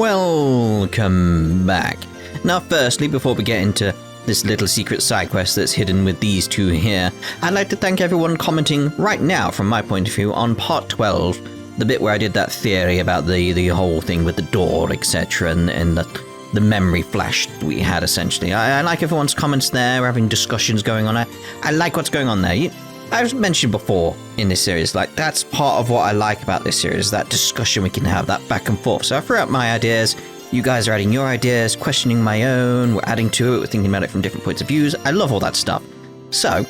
Welcome back. Now firstly, before we get into this little secret side quest that's hidden with these two here, I'd like to thank everyone commenting right now from my point of view on part 12, the bit where I did that theory about the whole thing with the door, etc. and the memory flash we had essentially. I like everyone's comments there. We're having discussions going on. I like what's going on there. I've mentioned before in this series, like, that's part of what I like about this series, that discussion we can have, that back and forth. So I threw out my ideas, you guys are adding your ideas, questioning my own, we're adding to it, we're thinking about it from different points of views. I love all that stuff. So,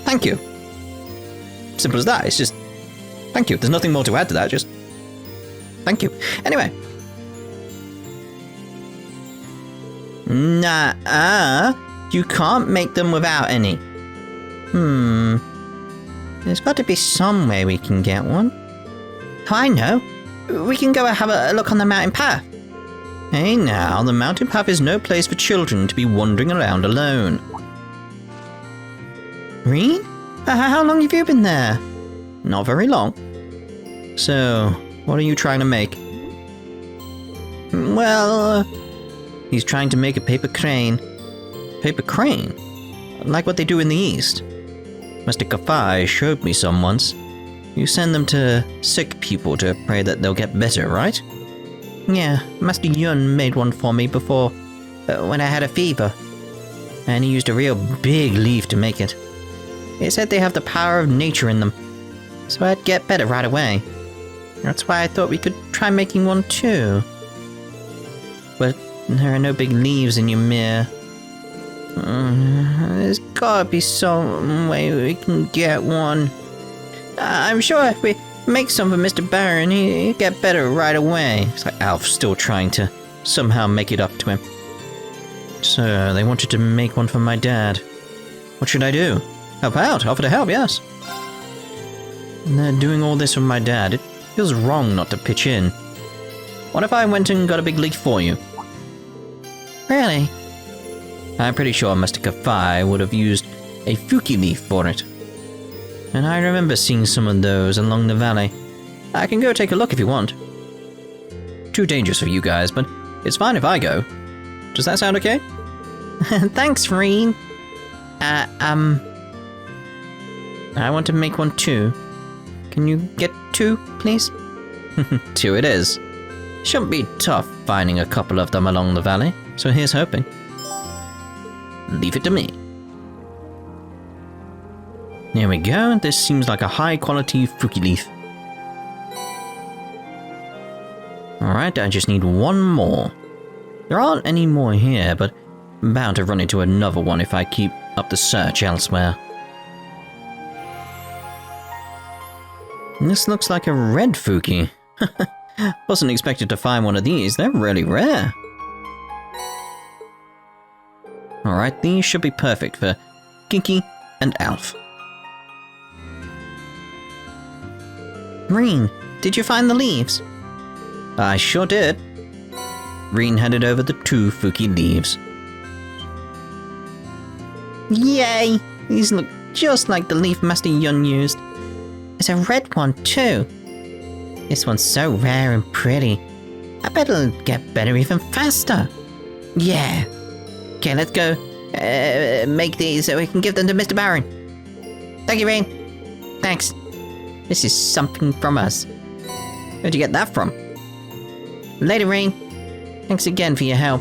thank you. Simple as that, it's just, thank you. There's nothing more to add to that, just, thank you. Anyway. Nah, you can't make them without any. There's got to be some way we can get one. Oh, I know. We can go and have a look on the mountain path. Hey now, the mountain path is no place for children to be wandering around alone. Rean? How long have you been there? Not very long. So, what are you trying to make? Well, he's trying to make a paper crane. Paper crane? Like what they do in the East. Master Kafai showed me some once. You send them to sick people to pray that they'll get better, right? Yeah, Master Yun made one for me before, when I had a fever. And he used a real big leaf to make it. He said they have the power of nature in them, so I'd get better right away. That's why I thought we could try making one too. But there are no big leaves in Ymir. There's gotta be some way we can get one. I'm sure if we make some for Mr. Baron, he'd get better right away. It's like Alf still trying to somehow make it up to him. So, they wanted to make one for my dad. What should I do? Help out? Offer to help, yes. And they're doing all this for my dad. It feels wrong not to pitch in. What if I went and got a big leaf for you? Really? I'm pretty sure Master Kafai would have used a Fuki leaf for it. And I remember seeing some of those along the valley. I can go take a look if you want. Too dangerous for you guys, but it's fine if I go. Does that sound okay? Thanks, Rean. I want to make one too. Can you get 2, please? 2 it is. Shouldn't be tough finding a couple of them along the valley, so here's hoping. Leave it to me. There we go, this seems like a high quality Fuki leaf. Alright, I just need one more. There aren't any more here, but I'm bound to run into another one if I keep up the search elsewhere. This looks like a red Fuki. Wasn't expected to find one of these, they're really rare. Alright, these should be perfect for Kinky and Alf. Rean, did you find the leaves? I sure did. Rean handed over the 2 Fuki leaves. Yay! These look just like the leaf Master Yun used. There's a red one too. This one's so rare and pretty. I bet it'll get better even faster. Yeah. Okay, let's go make these so we can give them to Mr. Baron. Thank you, Rean. Thanks. This is something from us. Where'd you get that from? Later, Rean. Thanks again for your help.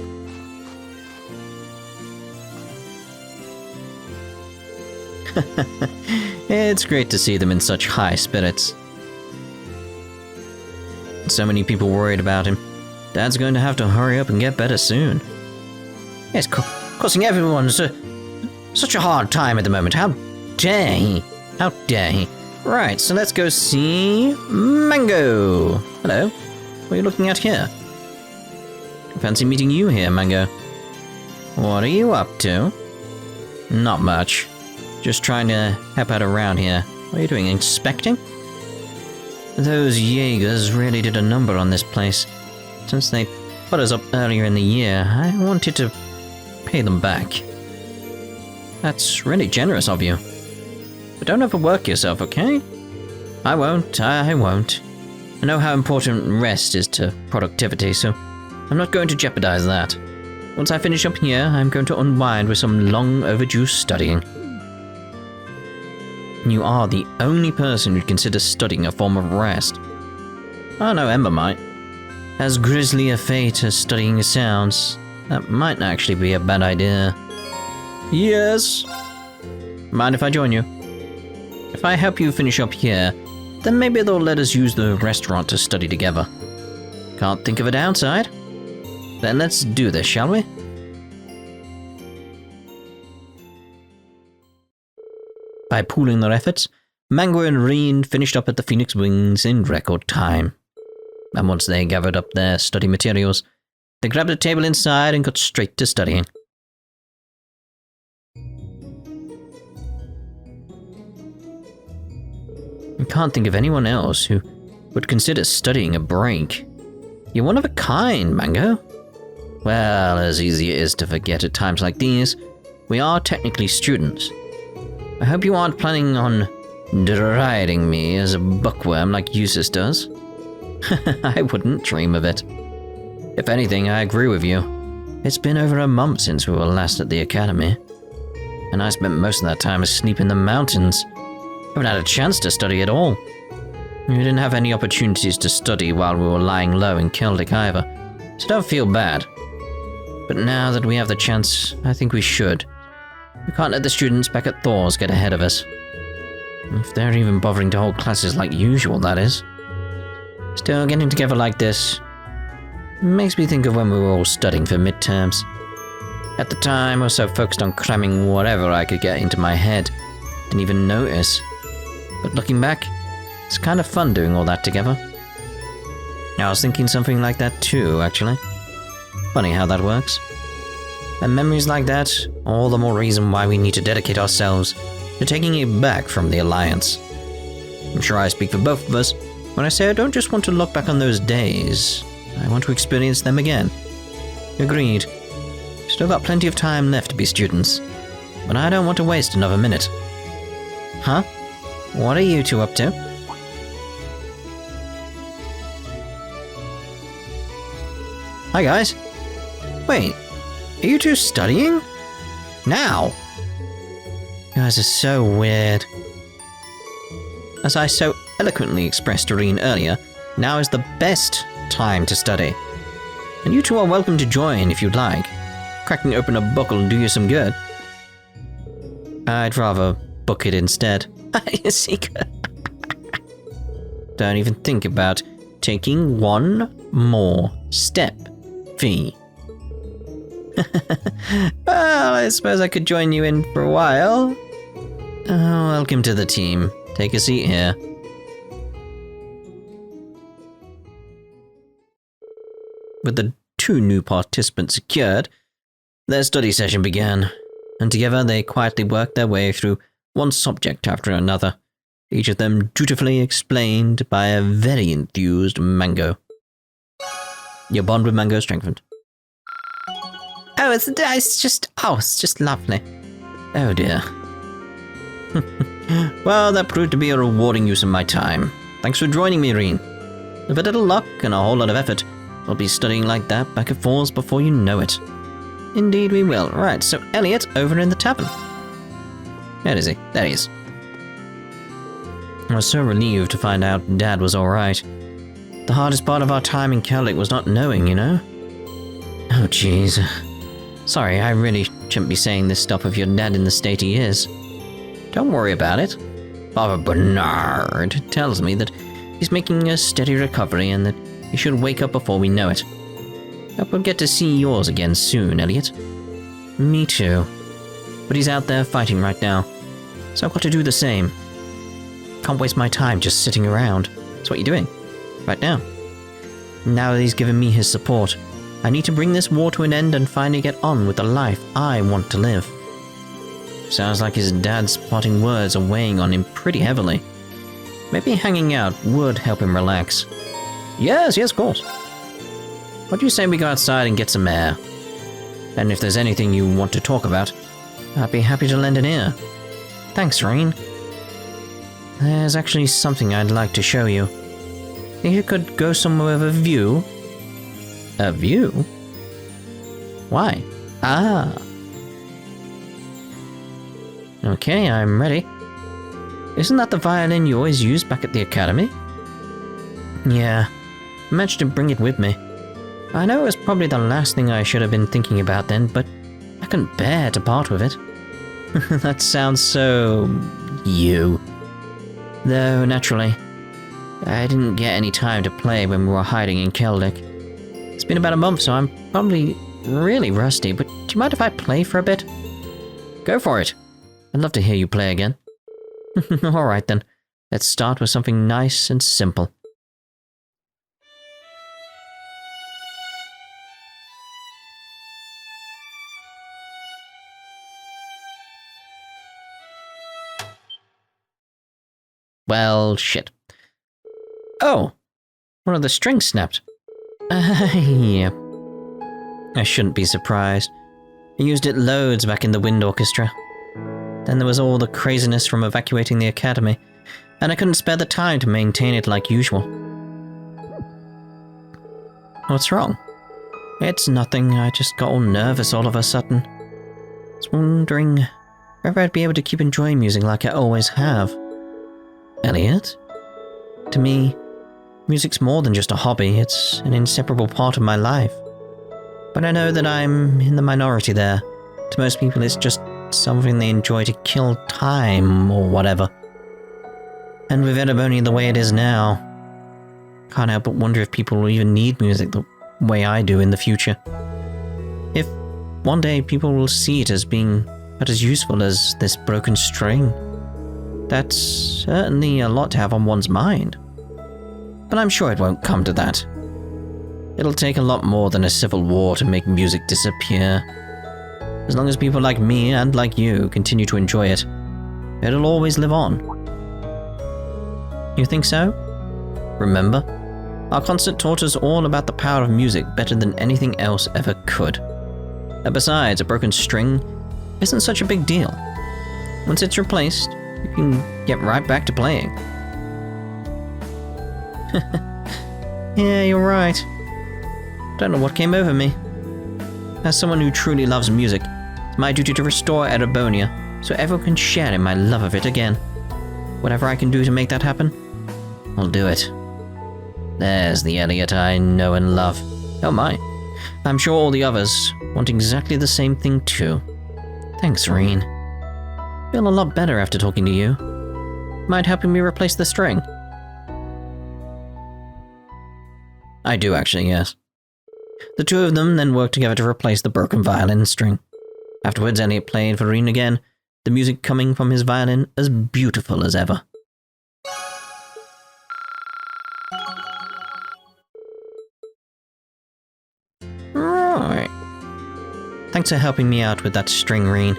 It's great to see them in such high spirits. So many people worried about him. Dad's going to have to hurry up and get better soon. It's causing everyone such a hard time at the moment. How dare he? How dare he? Right, so let's go see Mango. Hello. What are you looking at here? Fancy meeting you here, Mango. What are you up to? Not much. Just trying to help out around here. What are you doing, inspecting? Those Jaegers really did a number on this place. Since they put us up earlier in the year, I wanted to pay them back. That's really generous of you. But don't overwork yourself, okay? I won't. I know how important rest is to productivity, so I'm not going to jeopardize that. Once I finish up here, I'm going to unwind with some long overdue studying. You are the only person who'd consider studying a form of rest. Oh no, Ember might. As grisly a fate as studying sounds, that might actually be a bad idea. Yes? Mind if I join you? If I help you finish up here, then maybe they'll let us use the restaurant to study together. Can't think of a downside? Then let's do this, shall we? By pooling their efforts, Mango and Rean finished up at the Phoenix Wings in record time. And once they gathered up their study materials, they grabbed a table inside and got straight to studying. I can't think of anyone else who would consider studying a break. You're one of a kind, Mango. Well, as easy it is to forget at times like these, we are technically students. I hope you aren't planning on deriding me as a bookworm like Eustace does. I wouldn't dream of it. If anything, I agree with you. It's been over a month since we were last at the academy, and I spent most of that time asleep in the mountains. I haven't had a chance to study at all. We didn't have any opportunities to study while we were lying low in Celtic either, so don't feel bad. But now that we have the chance, I think we should. We can't let the students back at Thor's get ahead of us. If they're even bothering to hold classes like usual, that is. Still, getting together like this makes me think of when we were all studying for midterms. At the time, I was so focused on cramming whatever I could get into my head, didn't even notice. But looking back, it's kind of fun doing all that together. I was thinking something like that too, actually. Funny how that works. And memories like that, all the more reason why we need to dedicate ourselves to taking it back from the Alliance. I'm sure I speak for both of us when I say I don't just want to look back on those days, I want to experience them again. Agreed. Still got plenty of time left to be students, but I don't want to waste another minute. Huh? What are you two up to? Hi guys. Wait, are you two studying? Now? You guys are so weird. As I so eloquently expressed to Rean earlier, now is the best time to study. And you two are welcome to join if you'd like. Cracking open a book will do you some good. I'd rather book it instead. You secret. Don't even think about taking one more step, V. Well, I suppose I could join you in for a while. Welcome to the team. Take a seat here. With the two new participants secured, their study session began, and together they quietly worked their way through one subject after another, each of them dutifully explained by a very enthused Mango. Your bond with Mango strengthened. Oh, it's just lovely. Oh dear. Well, that proved to be a rewarding use of my time. Thanks for joining me, Rean. With a little luck and a whole lot of effort, we'll be studying like that back at Falls before you know it. Indeed we will. Right, so Elliot over in the tavern. Where is he? There he is. I was so relieved to find out Dad was alright. The hardest part of our time in Celtic was not knowing, you know? Oh jeez. Sorry, I really shouldn't be saying this stuff with your dad in the state he is. Don't worry about it. Father Bernard tells me that he's making a steady recovery and that he should wake up before we know it. Hope we'll get to see yours again soon, Elliot. Me too. But he's out there fighting right now, so I've got to do the same. Can't waste my time just sitting around. That's what you're doing. Right now. Now that he's given me his support, I need to bring this war to an end and finally get on with the life I want to live. Sounds like his dad's parting words are weighing on him pretty heavily. Maybe hanging out would help him relax. Yes, of course. What do you say we go outside and get some air? And if there's anything you want to talk about, I'd be happy to lend an ear. Thanks, Rean. There's actually something I'd like to show you. Think you could go somewhere with a view? A view? Why? Ah. Okay, I'm ready. Isn't that the violin you always used back at the academy? Yeah, I managed to bring it with me. I know it was probably the last thing I should have been thinking about then, but I couldn't bear to part with it. That sounds so... you. Though, naturally, I didn't get any time to play when we were hiding in Keldic. It's been about a month, so I'm probably really rusty, but do you mind if I play for a bit? Go for it. I'd love to hear you play again. Alright then, let's start with something nice and simple. Well, shit. Oh! One of the strings snapped. Yeah. I shouldn't be surprised. I used it loads back in the wind orchestra. Then there was all the craziness from evacuating the academy, and I couldn't spare the time to maintain it like usual. What's wrong? It's nothing, I just got all nervous all of a sudden. I was wondering whether I'd be able to keep enjoying music like I always have. Elliot? To me, music's more than just a hobby, it's an inseparable part of my life. But I know that I'm in the minority there. To most people, it's just something they enjoy to kill time or whatever. And with Erebonia the way it is now, can't help but wonder if people will even need music the way I do in the future. If one day people will see it as being but as useful as this broken string. That's certainly a lot to have on one's mind. But I'm sure it won't come to that. It'll take a lot more than a civil war to make music disappear. As long as people like me and like you continue to enjoy it, it'll always live on. You think so? Remember, our concert taught us all about the power of music better than anything else ever could. And besides, a broken string isn't such a big deal. Once it's replaced, you can get right back to playing. Yeah, you're right. Don't know what came over me. As someone who truly loves music, it's my duty to restore Erebonia so everyone can share in my love of it again. Whatever I can do to make that happen, I'll do it. There's the Elliot I know and love. Oh my. I'm sure all the others want exactly the same thing too. Thanks, Rean. Feel a lot better after talking to you. Mind helping me replace the string? I do actually, yes. The two of them then worked together to replace the broken violin string. Afterwards, Elliot played for Rean again, the music coming from his violin as beautiful as ever. Right. Thanks for helping me out with that string, Rean.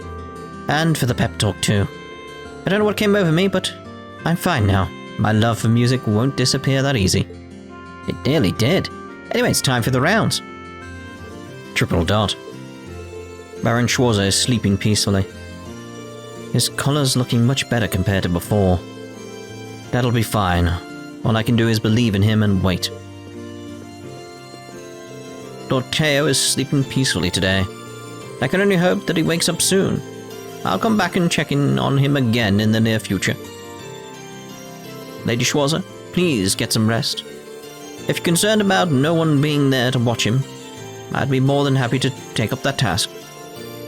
And for the pep talk too. I don't know what came over me, but I'm fine now. My love for music won't disappear that easy. It nearly did. Anyway, it's time for the rounds. Triple dot. Baron Schwarzer is sleeping peacefully. His collar's looking much better compared to before. That'll be fine. All I can do is believe in him and wait. Lord Teo is sleeping peacefully today. I can only hope that he wakes up soon. I'll come back and check in on him again in the near future. Lady Schwarzer, please get some rest. If you're concerned about no one being there to watch him, I'd be more than happy to take up that task.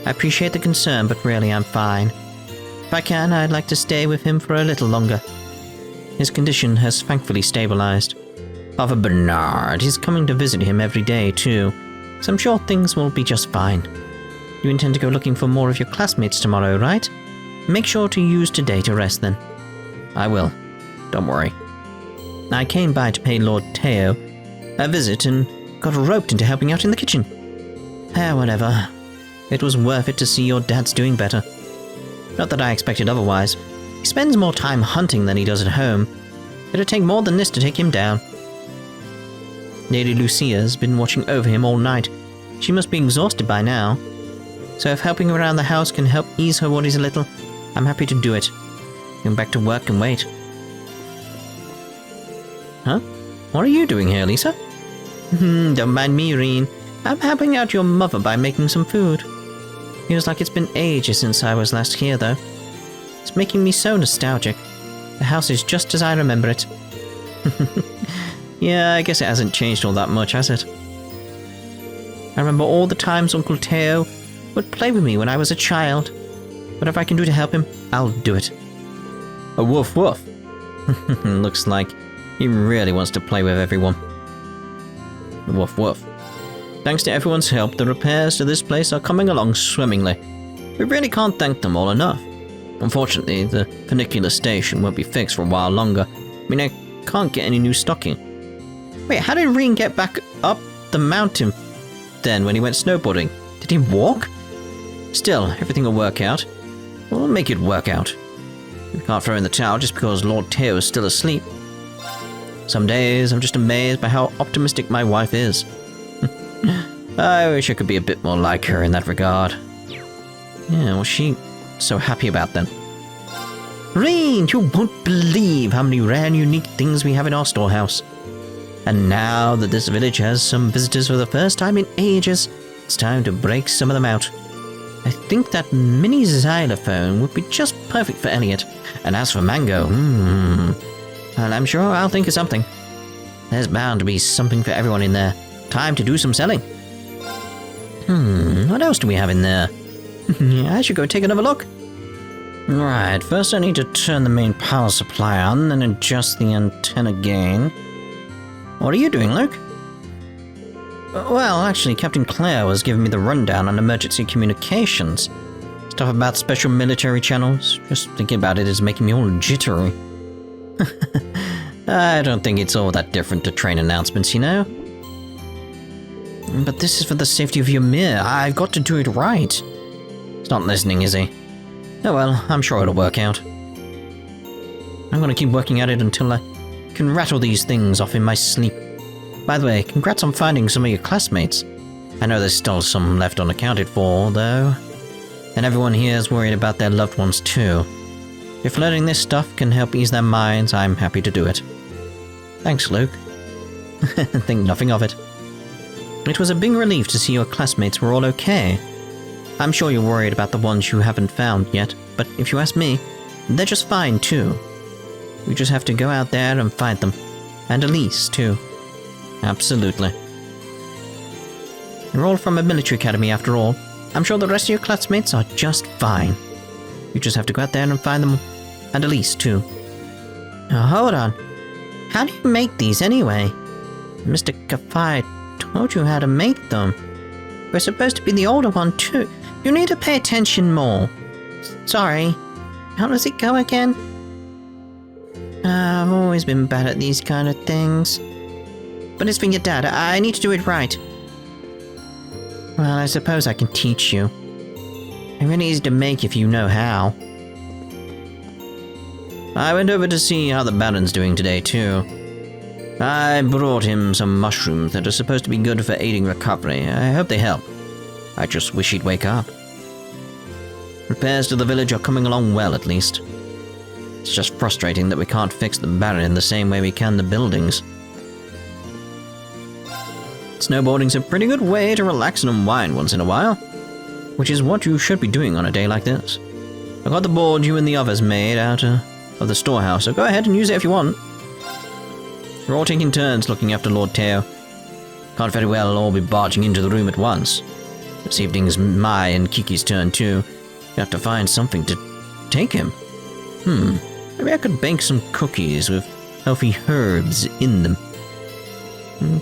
I appreciate the concern, but really I'm fine. If I can, I'd like to stay with him for a little longer. His condition has thankfully stabilized. Father Bernard is coming to visit him every day too, so I'm sure things will be just fine. You intend to go looking for more of your classmates tomorrow, right? Make sure to use today to rest then. I will. Don't worry. I came by to pay Lord Teo a visit and got roped into helping out in the kitchen. Whatever. It was worth it to see your dad's doing better. Not that I expected otherwise. He spends more time hunting than he does at home. It'd take more than this to take him down. Lady Lucia's been watching over him all night. She must be exhausted by now. So if helping around the house can help ease her worries a little, I'm happy to do it. Going back to work and wait. Huh? What are you doing here, Lisa? Don't mind me, Rean. I'm helping out your mother by making some food. Feels like it's been ages since I was last here, though. It's making me so nostalgic. The house is just as I remember it. Yeah, I guess it hasn't changed all that much, has it? I remember all the times Uncle Teo would play with me when I was a child. Whatever I can do to help him, I'll do it. A woof woof. Looks like he really wants to play with everyone. Woof woof. Thanks to everyone's help, the repairs to this place are coming along swimmingly. We really can't thank them all enough. Unfortunately, the funicular station won't be fixed for a while longer. I mean, I can't get any new stocking. Wait, how did Rean get back up the mountain then when he went snowboarding? Did he walk? Still, everything will work out. We'll make it work out. We can't throw in the towel just because Lord Teo is still asleep. Some days I'm just amazed by how optimistic my wife is. I wish I could be a bit more like her in that regard. Yeah, what's she so happy about then? Rean, you won't believe how many rare and unique things we have in our storehouse. And now that this village has some visitors for the first time in ages, it's time to break some of them out. I think that mini xylophone would be just perfect for Elliot. And as for Mango, well, I'm sure I'll think of something. There's bound to be something for everyone in there. Time to do some selling. What else do we have in there? I should go take another look. Right, first I need to turn the main power supply on, then adjust the antenna gain. What are you doing, Luke? Well, actually, Captain Claire was giving me the rundown on emergency communications. Stuff about special military channels. Just thinking about it is making me all jittery. I don't think it's all that different to train announcements, you know? But this is for the safety of Ymir. I've got to do it right. He's not listening, is he? Oh well, I'm sure it'll work out. I'm gonna keep working at it until I can rattle these things off in my sleep. By the way, congrats on finding some of your classmates. I know there's still some left unaccounted for, though. And everyone here is worried about their loved ones too. If learning this stuff can help ease their minds, I'm happy to do it. Thanks, Luke. Think nothing of it. It was a big relief to see your classmates were all okay. I'm sure you're worried about the ones you haven't found yet, but if you ask me, they're just fine too. We just have to go out there and find them. And Elise, too. Absolutely. You're all from a military academy after all. I'm sure the rest of your classmates are just fine. You just have to go out there and find them. And Elise, too. Now, hold on. How do you make these anyway? Mr. Kafai told you how to make them. We're supposed to be the older one, too. You need to pay attention more. Sorry. How does it go again? I've always been bad at these kind of things. But it's for your dad. I need to do it right. Well, I suppose I can teach you. They're really easy to make if you know how. I went over to see how the Baron's doing today, too. I brought him some mushrooms that are supposed to be good for aiding recovery. I hope they help. I just wish he'd wake up. Repairs to the village are coming along well, at least. It's just frustrating that we can't fix the Baron in the same way we can the buildings. Snowboarding's a pretty good way to relax and unwind once in a while, which is what you should be doing on a day like this. I got the board you and the others made out of the storehouse, so go ahead and use it if you want. We're all taking turns looking after Lord Teo. Can't very well all be barging into the room at once. This evening's my and Kiki's turn too. You have to find something to take him. Maybe I could bake some cookies with healthy herbs in them.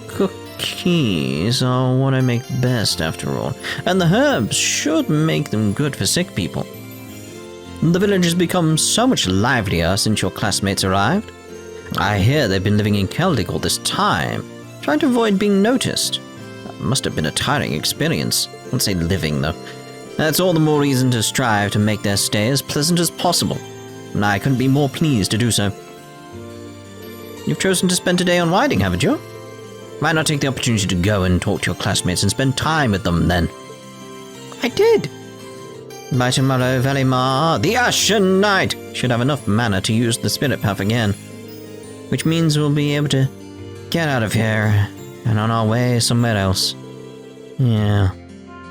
Cookies are what I make best, after all, and the herbs should make them good for sick people. The village has become so much livelier since your classmates arrived. I hear they've been living in Celtic all this time, trying to avoid being noticed. That must have been a tiring experience. I wouldn't say living, though. That's all the more reason to strive to make their stay as pleasant as possible, and I couldn't be more pleased to do so. You've chosen to spend today unwinding, haven't you? Why not take the opportunity to go and talk to your classmates and spend time with them, then? I did! By tomorrow, Valimar, the Ashen Knight, should have enough mana to use the Spirit Path again. Which means we'll be able to get out of here and on our way somewhere else. Yeah,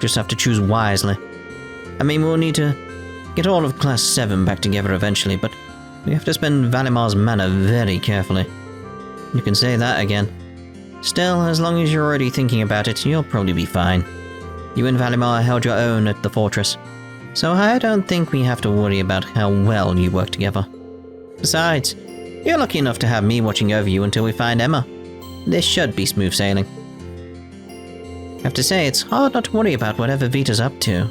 just have to choose wisely. I mean, we'll need to get all of Class 7 back together eventually, but we have to spend Valimar's mana very carefully. You can say that again. Still, as long as you're already thinking about it, you'll probably be fine. You and Valimar held your own at the fortress, so I don't think we have to worry about how well you work together. Besides, you're lucky enough to have me watching over you until we find Emma. This should be smooth sailing. I have to say, it's hard not to worry about whatever Vita's up to.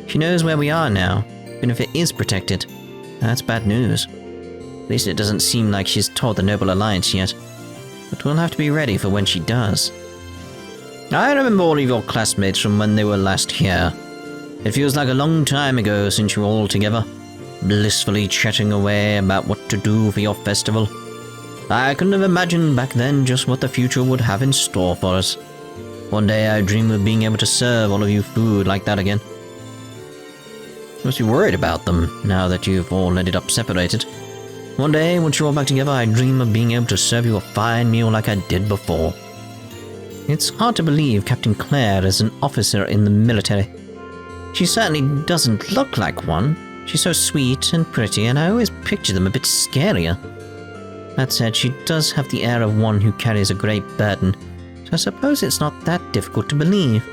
She knows where we are now, even if it is protected. That's bad news. At least it doesn't seem like she's told the Noble Alliance yet. But we'll have to be ready for when she does. I remember all of your classmates from when they were last here. It feels like a long time ago since you were all together, blissfully chatting away about what to do for your festival. I couldn't have imagined back then just what the future would have in store for us. One day I dream of being able to serve all of you food like that again. You must be worried about them, now that you've all ended up separated. One day, once you're all back together, I dream of being able to serve you a fine meal like I did before. It's hard to believe Captain Claire is an officer in the military. She certainly doesn't look like one. She's so sweet and pretty, and I always picture them a bit scarier. That said, she does have the air of one who carries a great burden, so I suppose it's not that difficult to believe.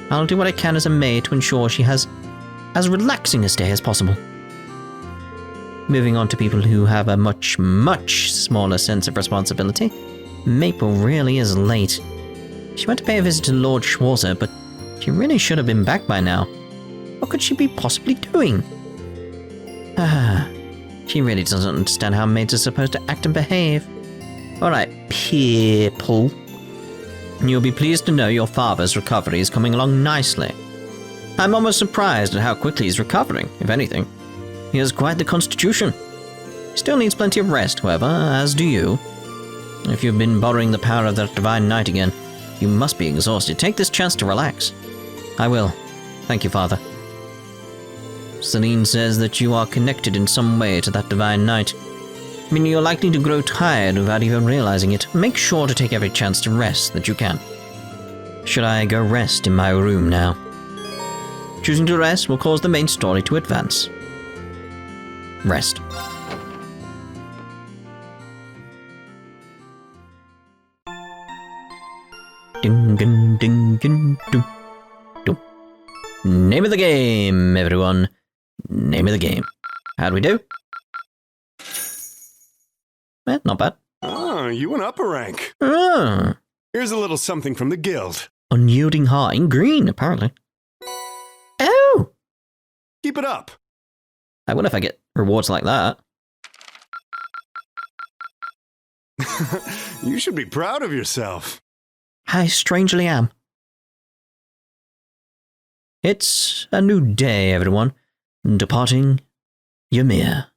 I'll do what I can as a maid to ensure she has as relaxing a stay as possible. Moving on to people who have a much, much smaller sense of responsibility, Maple really is late. She went to pay a visit to Lord Schwarzer, but she really should have been back by now. What could she be possibly doing? She really doesn't understand how maids are supposed to act and behave. Alright, people. You'll be pleased to know your father's recovery is coming along nicely. I'm almost surprised at how quickly he's recovering, if anything. He has quite the constitution. He still needs plenty of rest, however, as do you. If you've been borrowing the power of that divine night again, you must be exhausted. Take this chance to relax. I will. Thank you, Father. Celine says that you are connected in some way to that divine night. I mean, you're likely to grow tired without even realizing it. Make sure to take every chance to rest that you can. Should I go rest in my room now? Choosing to rest will cause the main story to advance. Rest. Ding, ding, ding, ding, ding, ding. Name of the game, everyone. Name of the game. How do we do? Not bad. Ah, you went up a rank. Ah. Here's a little something from the guild. Unyielding heart in green, apparently. Oh! Keep it up. I wonder if I get rewards like that. You should be proud of yourself. I strangely am. It's a new day, everyone. Departing Ymir.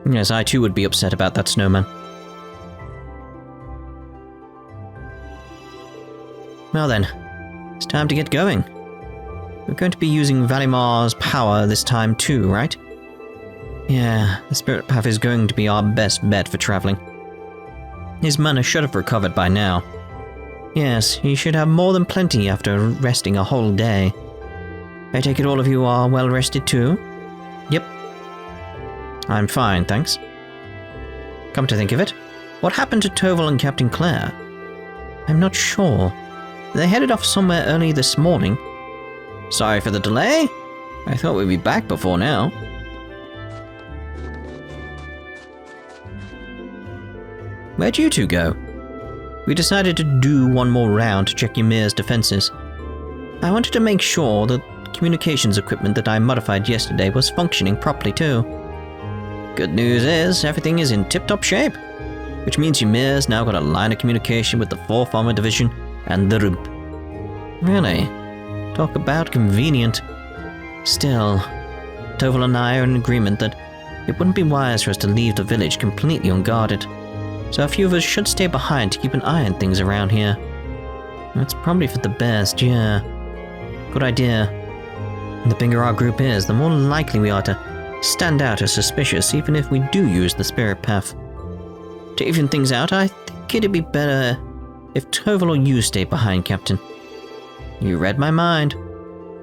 Yes, I too would be upset about that snowman. Well then, it's time to get going. We're going to be using Valimar's power this time too, right? Yeah, the Spirit Path is going to be our best bet for traveling. His mana should have recovered by now. Yes, he should have more than plenty after resting a whole day. I take it all of you are well rested too? Yep. I'm fine, thanks. Come to think of it, what happened to Toval and Captain Claire? I'm not sure. They headed off somewhere early this morning. Sorry for the delay. I thought we'd be back before now. Where'd you two go? We decided to do one more round to check Ymir's defenses. I wanted to make sure the communications equipment that I modified yesterday was functioning properly too. Good news is, everything is in tip-top shape, which means Ymir's now got a line of communication with the 4th Armor Division and the Rump. Really? Talk about convenient. Still, Toval and I are in agreement that it wouldn't be wise for us to leave the village completely unguarded, so a few of us should stay behind to keep an eye on things around here. That's probably for the best, yeah. Good idea. The bigger our group is, the more likely we are to stand out as suspicious, even if we do use the spirit path. To even things out, I think it'd be better if Toval or you stay behind, Captain. You read my mind.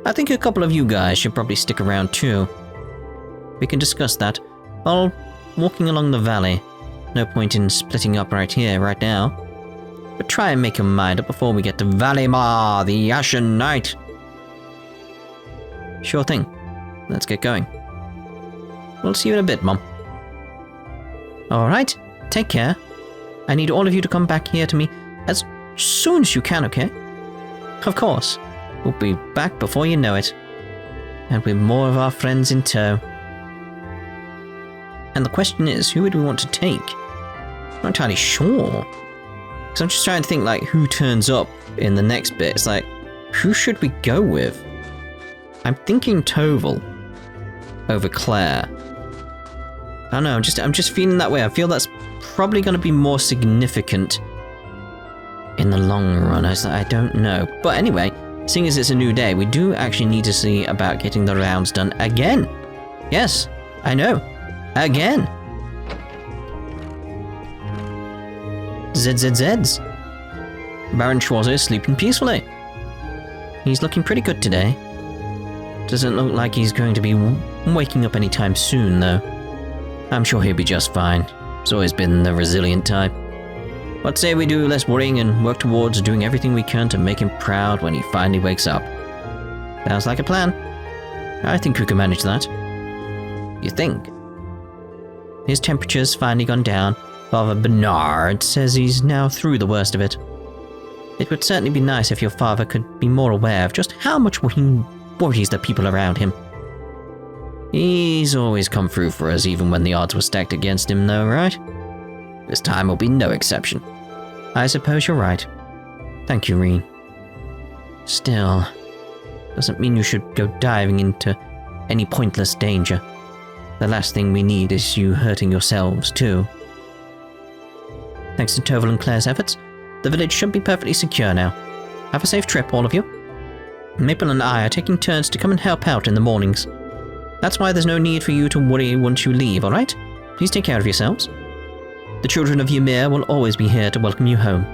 I think a couple of you guys should probably stick around too. We can discuss that while walking along the valley. No point in splitting up right here, right now. But try and make your mind up before we get to Valimar, the Ashen Knight. Sure thing. Let's get going. We'll see you in a bit, Mom. Alright, take care. I need all of you to come back here to me as soon as you can, okay? Of course. We'll be back before you know it. And with more of our friends in tow. And the question is, who would we want to take? I'm not entirely sure. Because I'm just trying to think, like, who turns up in the next bit. It's like, who should we go with? I'm thinking Toval over Claire. I don't know, I'm just feeling that way. I feel that's probably going to be more significant in the long run. I don't know. But anyway, seeing as it's a new day, we do actually need to see about getting the rounds done again. Yes, I know. Again. ZZZs. Baron Schwarzer is sleeping peacefully. He's looking pretty good today. Doesn't look like he's going to be waking up anytime soon, though. I'm sure he'll be just fine. He's always been the resilient type. What say we do less worrying and work towards doing everything we can to make him proud when he finally wakes up? Sounds like a plan. I think we can manage that. You think? His temperature's finally gone down. Father Bernard says he's now through the worst of it. It would certainly be nice if your father could be more aware of just how much he worries the people around him. He's always come through for us even when the odds were stacked against him though, right? This time will be no exception. I suppose you're right. Thank you, Rean. Still, doesn't mean you should go diving into any pointless danger. The last thing we need is you hurting yourselves, too. Thanks to Toval and Claire's efforts, the village should be perfectly secure now. Have a safe trip, all of you. Maple and I are taking turns to come and help out in the mornings. That's why there's no need for you to worry once you leave, alright? Please take care of yourselves. The children of Ymir will always be here to welcome you home.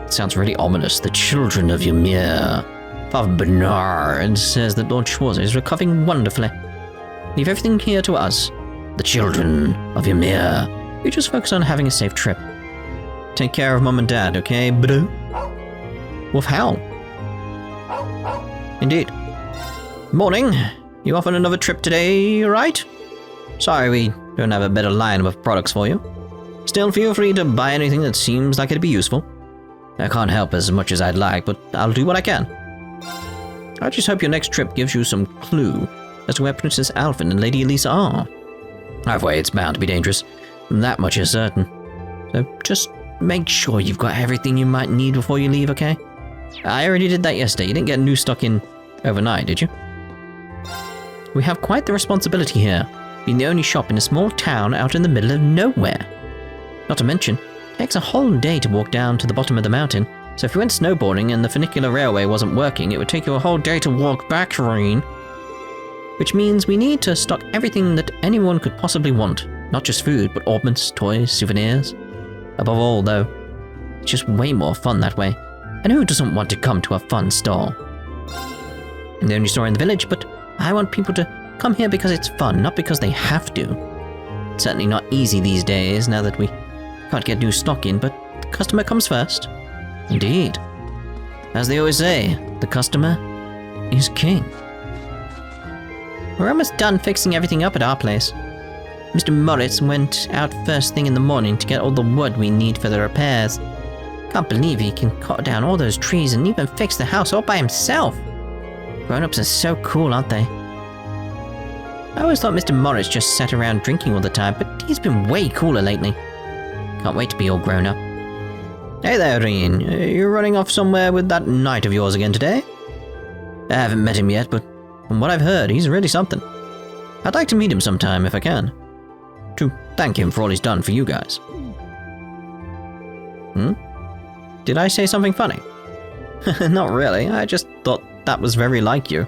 It sounds really ominous, the children of Ymir. Father Bernard says that Lord Schwarzer is recovering wonderfully. Leave everything here to us, the children of Ymir. You just focus on having a safe trip. Take care of Mum and Dad, okay, bro? Wolf howl. Indeed. Morning. You off on another trip today, right? Sorry we don't have a better line of products for you. Still feel free to buy anything that seems like it'd be useful. I can't help as much as I'd like, but I'll do what I can. I just hope your next trip gives you some clue as to where Princess Alphen and Lady Elisa are. Either way, it's bound to be dangerous. That much is certain. So just make sure you've got everything you might need before you leave, okay? I already did that yesterday. You didn't get new stock in overnight, did you? We have quite the responsibility here, being the only shop in a small town out in the middle of nowhere. Not to mention, it takes a whole day to walk down to the bottom of the mountain, so if you went snowboarding and the funicular railway wasn't working, it would take you a whole day to walk back, Rean. Which means we need to stock everything that anyone could possibly want. Not just food, but ornaments, toys, souvenirs. Above all, though, it's just way more fun that way. And who doesn't want to come to a fun store? I'm the only store in the village, but I want people to come here because it's fun, not because they have to. It's certainly not easy these days, now that we can't get new stock in, but the customer comes first. Indeed. As they always say, the customer is king. We're almost done fixing everything up at our place. Mr. Moritz went out first thing in the morning to get all the wood we need for the repairs. Can't believe he can cut down all those trees and even fix the house all by himself. Grown-ups are so cool, aren't they? I always thought Mr. Moritz just sat around drinking all the time, but he's been way cooler lately. Can't wait to be all grown up. Hey there, Rean. You're running off somewhere with that knight of yours again today? I haven't met him yet, but from what I've heard, he's really something. I'd like to meet him sometime if I can. To thank him for all he's done for you guys. Did I say something funny? Not really, I just thought that was very like you.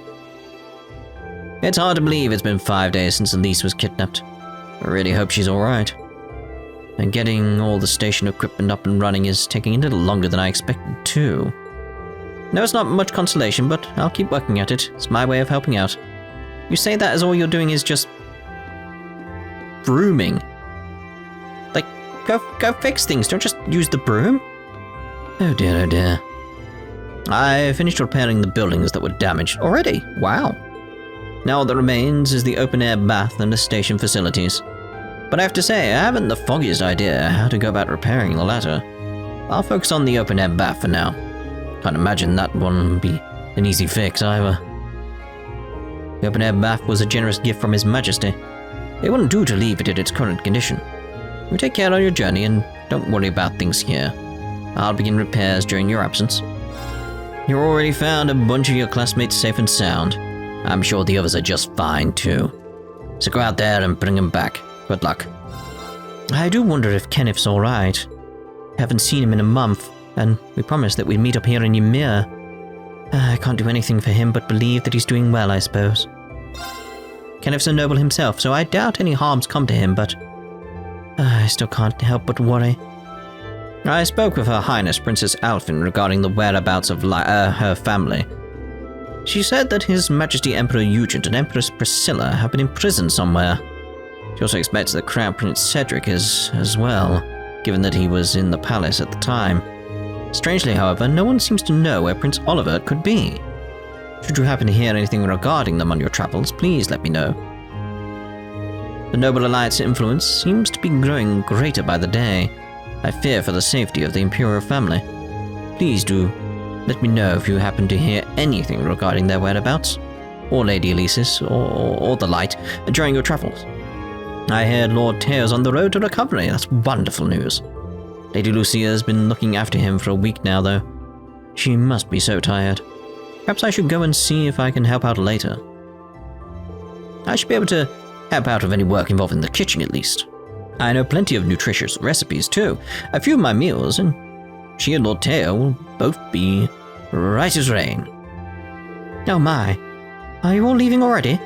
It's hard to believe it's been 5 days since Elise was kidnapped. I really hope she's alright. And getting all the station equipment up and running is taking a little longer than I expected too. No, it's not much consolation, but I'll keep working at it. It's my way of helping out. You say that as all you're doing is just brooming. Like, go fix things, don't just use the broom. Oh dear, oh dear. I finished repairing the buildings that were damaged already. Wow. Now all that remains is the open-air bath and the station facilities. But I have to say, I haven't the foggiest idea how to go about repairing the latter. I'll focus on the open-air bath for now. Can't imagine that one would be an easy fix either. The open-air bath was a generous gift from His Majesty. It wouldn't do to leave it in its current condition. You take care on your journey and don't worry about things here. I'll begin repairs during your absence. You already found a bunch of your classmates safe and sound. I'm sure the others are just fine too. So go out there and bring them back. Good luck. I do wonder if Kenneth's alright. Haven't seen him in a month, and we promised that we'd meet up here in Ymir. I can't do anything for him but believe that he's doing well, I suppose. Kenneth's a noble himself, so I doubt any harm's come to him, but I still can't help but worry. I spoke with Her Highness Princess Alfin regarding the whereabouts of her family. She said that His Majesty Emperor Eugent and Empress Priscilla have been imprisoned somewhere. She also expects that Crown Prince Cedric is as well, given that he was in the palace at the time. Strangely, however, no one seems to know where Prince Oliver could be. Should you happen to hear anything regarding them on your travels, please let me know. The Noble Alliance influence seems to be growing greater by the day. I fear for the safety of the Imperial family. Please do let me know if you happen to hear anything regarding their whereabouts, or Lady Elise's, or the Light, during your travels. I heard Lord Teo's on the road to recovery. That's wonderful news. Lady Lucia's been looking after him for a week now, though. She must be so tired. Perhaps I should go and see if I can help out later. I should be able to help out with any work involving the kitchen, at least. I know plenty of nutritious recipes, too. A few of my meals, and she and Lord Teo will both be right as rain. Oh my. Are you all leaving already?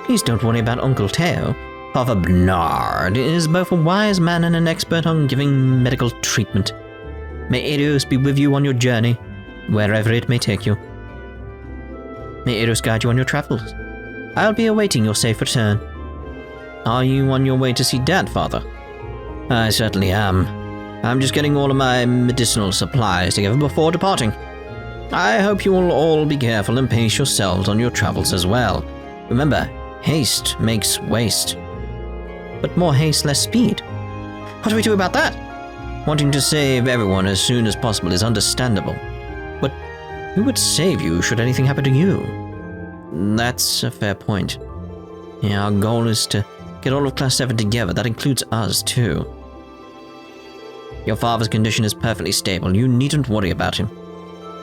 Please don't worry about Uncle Teo. Father Bernard is both a wise man and an expert on giving medical treatment. May Eros be with you on your journey, wherever it may take you. May Eros guide you on your travels. I'll be awaiting your safe return. Are you on your way to see Dad, Father? I certainly am. I'm just getting all of my medicinal supplies together before departing. I hope you will all be careful and pace yourselves on your travels as well. Remember, haste makes waste. But more haste, less speed. What do we do about that? Wanting to save everyone as soon as possible is understandable. But who would save you should anything happen to you? That's a fair point. Yeah, our goal is to get all of Class 7 together. That includes us, too. Your father's condition is perfectly stable. You needn't worry about him.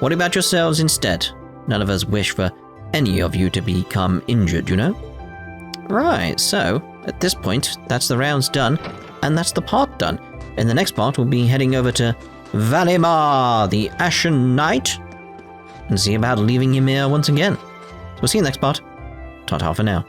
Worry about yourselves instead. None of us wish for any of you to become injured, you know? Right, so, at this point, that's the rounds done, and that's the part done. In the next part, we'll be heading over to Valimar, the Ashen Knight, and see about leaving Ymir once again. So we'll see you next part. Ta-ta for now.